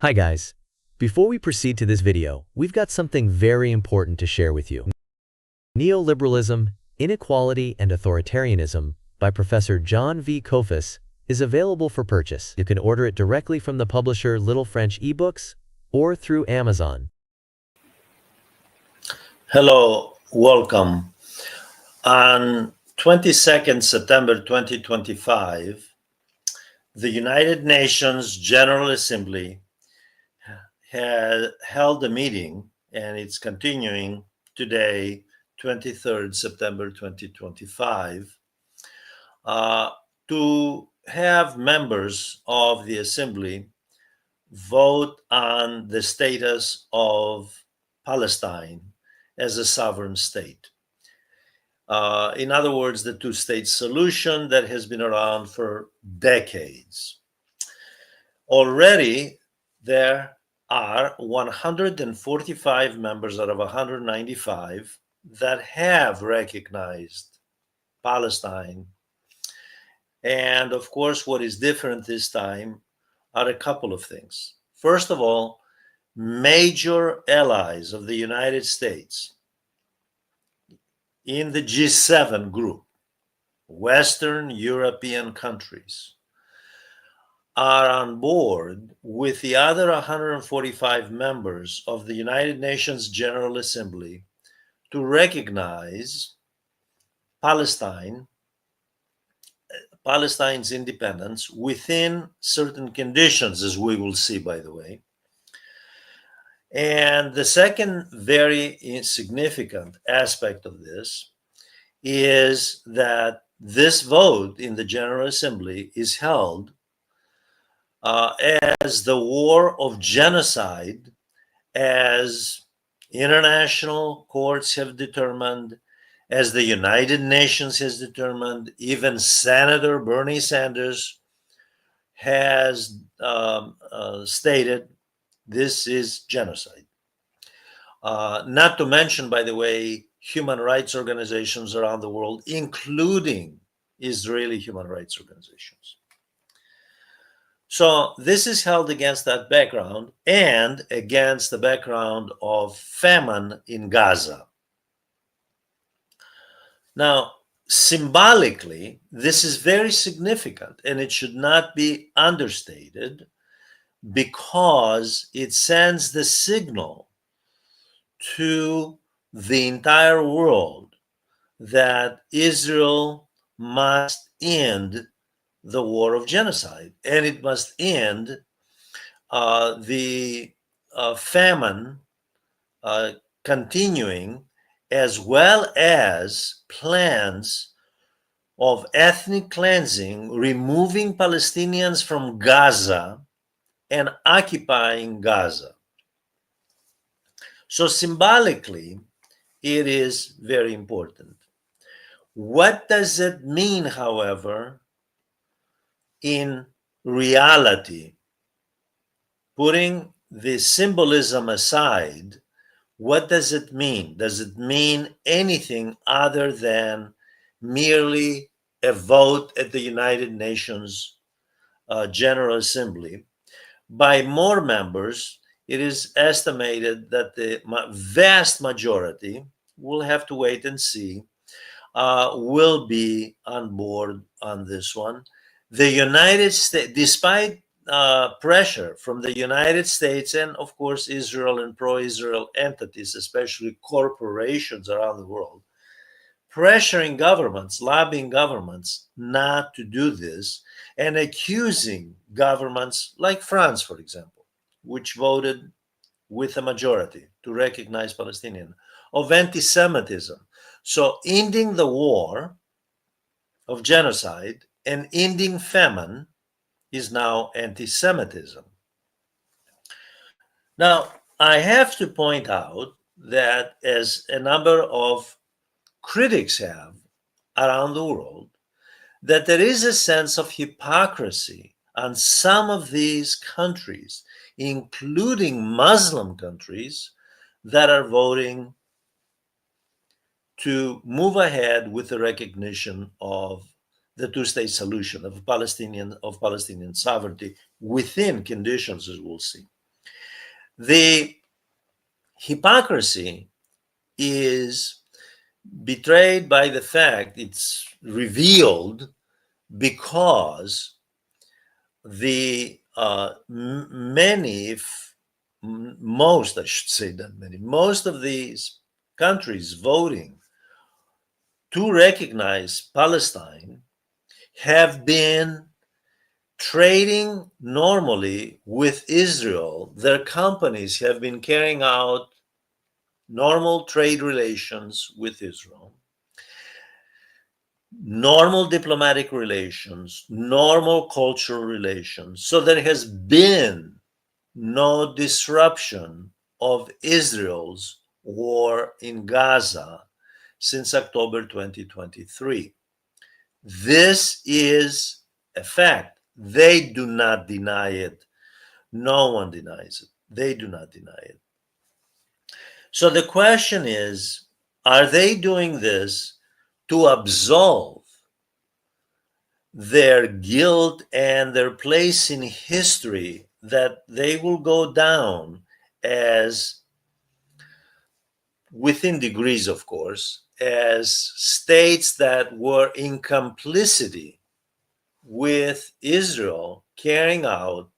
Hi guys. Before we proceed to this video, we've got something very important to share with you. Neoliberalism, Inequality and Authoritarianism by Professor John V. Kofis is available for purchase. You can order it directly from the publisher Little French eBooks or through Amazon. Hello, welcome. On 22nd September 2025, the United Nations General Assembly had held a meeting, and it's continuing today, 23rd September 2025, to have members of the Assembly vote on the status of Palestine as a sovereign state. In other words, the two-state solution that has been around for decades. Already, there are 145 members out of 195 that have recognized Palestine. And of course, what is different this time are a couple of things. First of all, major allies of the United States in the G7 group, Western European countries, are on board with the other 145 members of the United Nations General Assembly to recognize Palestine's independence within certain conditions, as we will see, by the way. And the second very significant aspect of this is that this vote in the General Assembly is held as the war of genocide, as international courts have determined, as the United Nations has determined, even Senator Bernie Sanders has stated this is genocide. Not to mention, by the way, human rights organizations around the world, including Israeli human rights organizations. So this is held against that background and against the background of famine in Gaza. Now, symbolically, this is very significant, and it should not be understated, because it sends the signal to the entire world that Israel must end the war of genocide, and it must end the famine continuing, as well as plans of ethnic cleansing, removing Palestinians from Gaza and occupying Gaza. So symbolically, it is very important. What does it mean, however, in reality? Putting the symbolism aside, what does it mean? Does it mean anything other than merely a vote at the United Nations General Assembly by more members? It is estimated that the vast majority, we'll have to wait and see, will be on board on this one. The United States, despite pressure from the United States and, of course, Israel and pro-Israel entities, especially corporations around the world, pressuring governments, lobbying governments not to do this, and accusing governments like France, for example, which voted with a majority to recognize Palestinian, of anti-Semitism. So ending the war of genocide and ending famine is now anti-Semitism. Now, I have to point out that, as a number of critics have around the world, that there is a sense of hypocrisy on some of these countries, including Muslim countries, that are voting to move ahead with the recognition of the two-state solution of Palestinian sovereignty within conditions, as we'll see. The hypocrisy is betrayed by the fact it's revealed because the many, if most, I should say that many, most of these countries voting to recognize Palestine have been trading normally with Israel. Their companies have been carrying out normal trade relations with Israel, normal diplomatic relations, normal cultural relations. So there has been no disruption of Israel's war in Gaza since October 2023. This is a fact. They do not deny it. No one denies it. They do not deny it. So the question is, are they doing this to absolve their guilt and their place in history, that they will go down as, within degrees of course, as states that were in complicity with Israel carrying out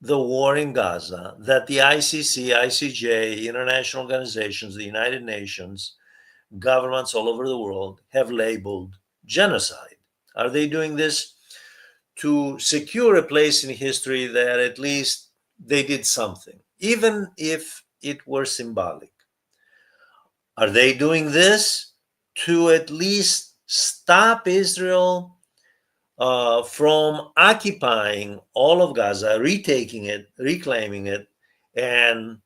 the war in Gaza, that the ICC, ICJ, international organizations, the United Nations, governments all over the world have labeled genocide? Are they doing this to secure a place in history that at least they did something, even if it were symbolic? Are they doing this to at least stop Israel from occupying all of Gaza, retaking it, reclaiming it, and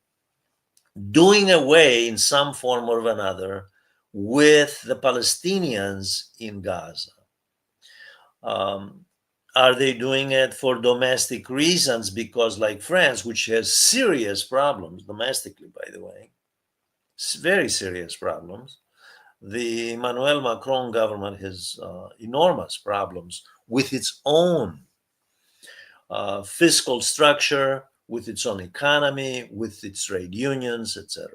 doing away in some form or another with the Palestinians in Gaza? Are they doing it for domestic reasons? Because, like France, which has serious problems domestically, by the way, very serious problems, the Emmanuel Macron government has enormous problems with its own fiscal structure, with its own economy, with its trade unions, etc.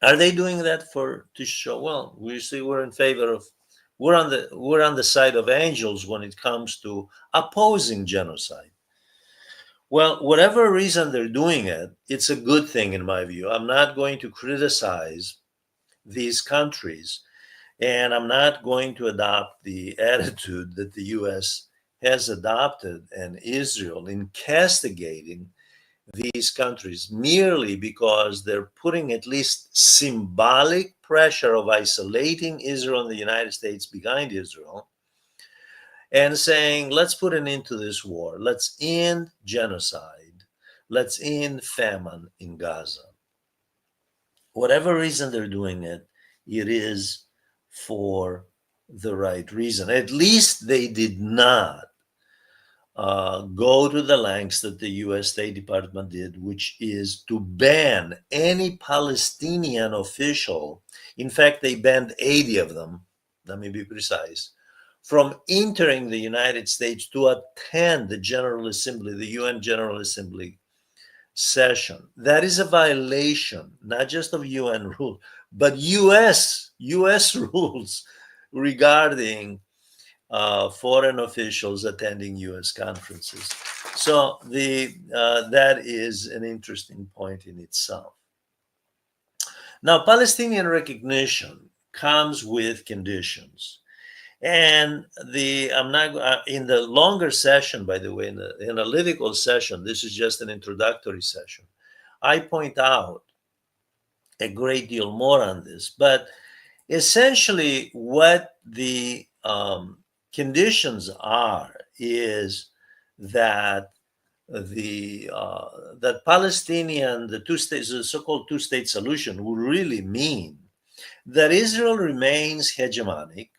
Are they doing that to show, well, we see we're in favor of, we're on the side of angels when it comes to opposing genocide? Well, whatever reason they're doing it, it's a good thing in my view. I'm not going to criticize these countries, and I'm not going to adopt the attitude that the US has adopted and Israel in castigating these countries merely because they're putting at least symbolic pressure of isolating Israel and the United States behind Israel and saying, let's put an end to this war. Let's end genocide. Let's end famine in Gaza. Whatever reason they're doing it, it is for the right reason. At least they did not go to the lengths that the US State Department did, which is to ban any Palestinian official. In fact, they banned 80 of them, let me be precise, from entering the United States to attend the General Assembly, the UN General Assembly session. That is a violation, not just of UN rules, but US rules regarding foreign officials attending US conferences. So that is an interesting point in itself. Now, Palestinian recognition comes with conditions. And I'm not in the longer session, by the way, in the analytical session, this is just an introductory session, I point out a great deal more on this. But essentially, what the conditions are is that that Palestinian, the two states, the so-called two-state solution, would really mean that Israel remains hegemonic,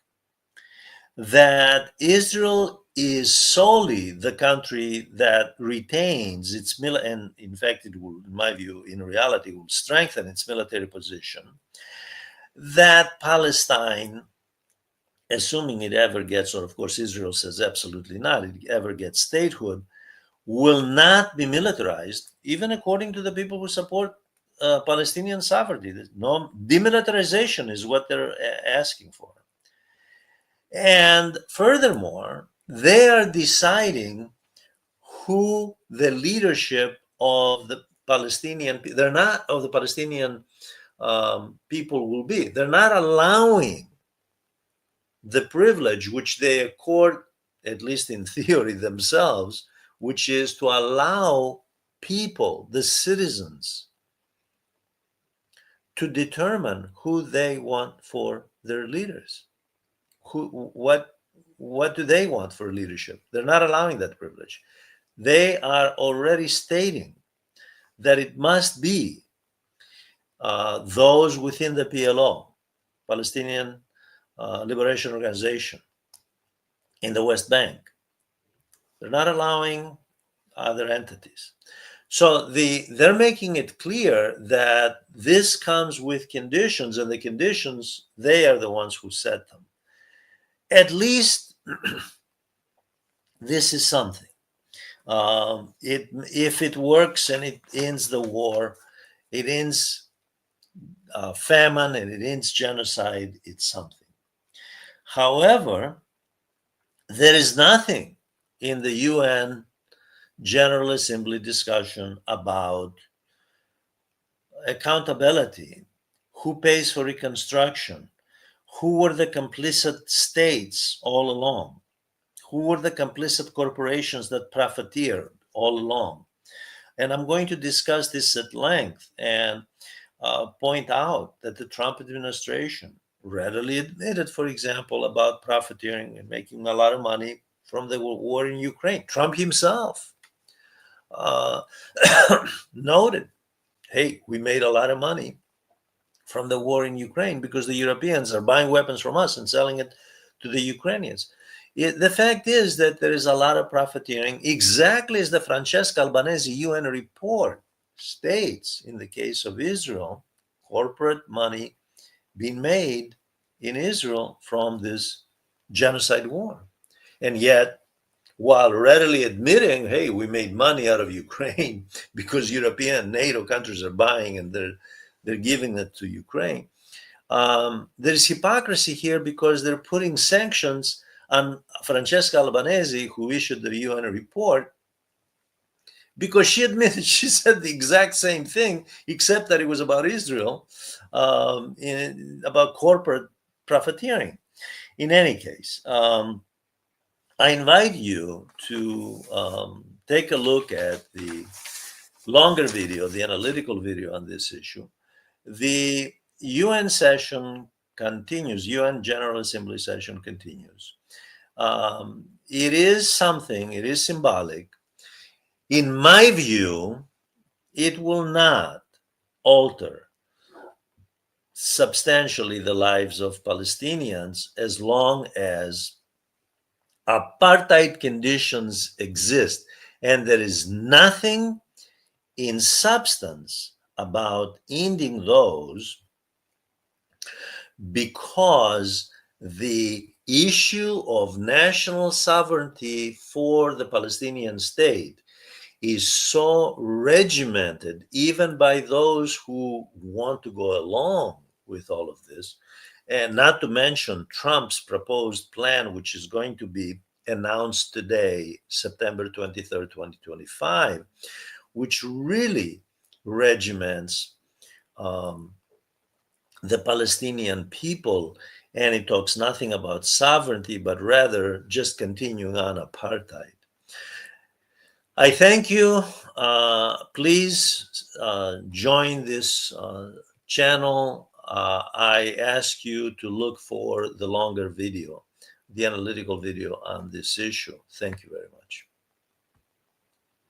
that Israel is solely the country that retains its and in fact it will, in my view, in reality, will strengthen its military position, that Palestine assuming it ever gets, or of course Israel says absolutely not, it ever gets statehood, will not be militarized, even according to the people who support Palestinian sovereignty. No, demilitarization is what they're asking for. And furthermore, they are deciding who the leadership of the Palestinian, they're not of the Palestinian people will be. They're not allowing the privilege which they accord, at least in theory themselves, which is to allow people, the citizens, to determine who they want for their leaders. What do they want for leadership? They're not allowing that privilege. They are already stating that it must be those within the PLO, Palestinian Liberation Organization, in the West Bank. They're not allowing other entities. So they're making it clear that this comes with conditions, and the conditions, they are the ones who set them. At least this is something. If it works and it ends the war, it ends famine and it ends genocide, it's something. However, there is nothing in the UN General Assembly discussion about accountability, who pays for reconstruction, who were the complicit states all along, who were the complicit corporations that profiteered all along. And I'm going to discuss this at length and point out that the Trump administration readily admitted, for example, about profiteering and making a lot of money from the war in Ukraine. Trump himself noted, hey, we made a lot of money from the war in Ukraine because the Europeans are buying weapons from us and selling it to the Ukrainians. The fact is that there is a lot of profiteering, exactly as the Francesca Albanese UN report states in the case of Israel, corporate money being made in Israel from this genocide war. And yet, while readily admitting, hey, we made money out of Ukraine because European NATO countries are buying and they're giving it to Ukraine, there's hypocrisy here because they're putting sanctions on Francesca Albanese, who issued the UN report, because she admitted, she said the exact same thing, except that it was about Israel, about corporate profiteering. In any case, I invite you to take a look at the longer video, the analytical video on this issue. The UN session continues, UN General Assembly session continues. It is something, it is symbolic. In my view, it will not alter substantially the lives of Palestinians as long as apartheid conditions exist. And there is nothing in substance about ending those, because the issue of national sovereignty for the Palestinian state is so regimented, even by those who want to go along with all of this, and not to mention Trump's proposed plan, which is going to be announced today, September 23rd, 2025, which really regiments the Palestinian people, and it talks nothing about sovereignty, but rather just continuing on apartheid. I thank you. Please join this channel. I ask you to look for the longer video, the analytical video on this issue. Thank you very much.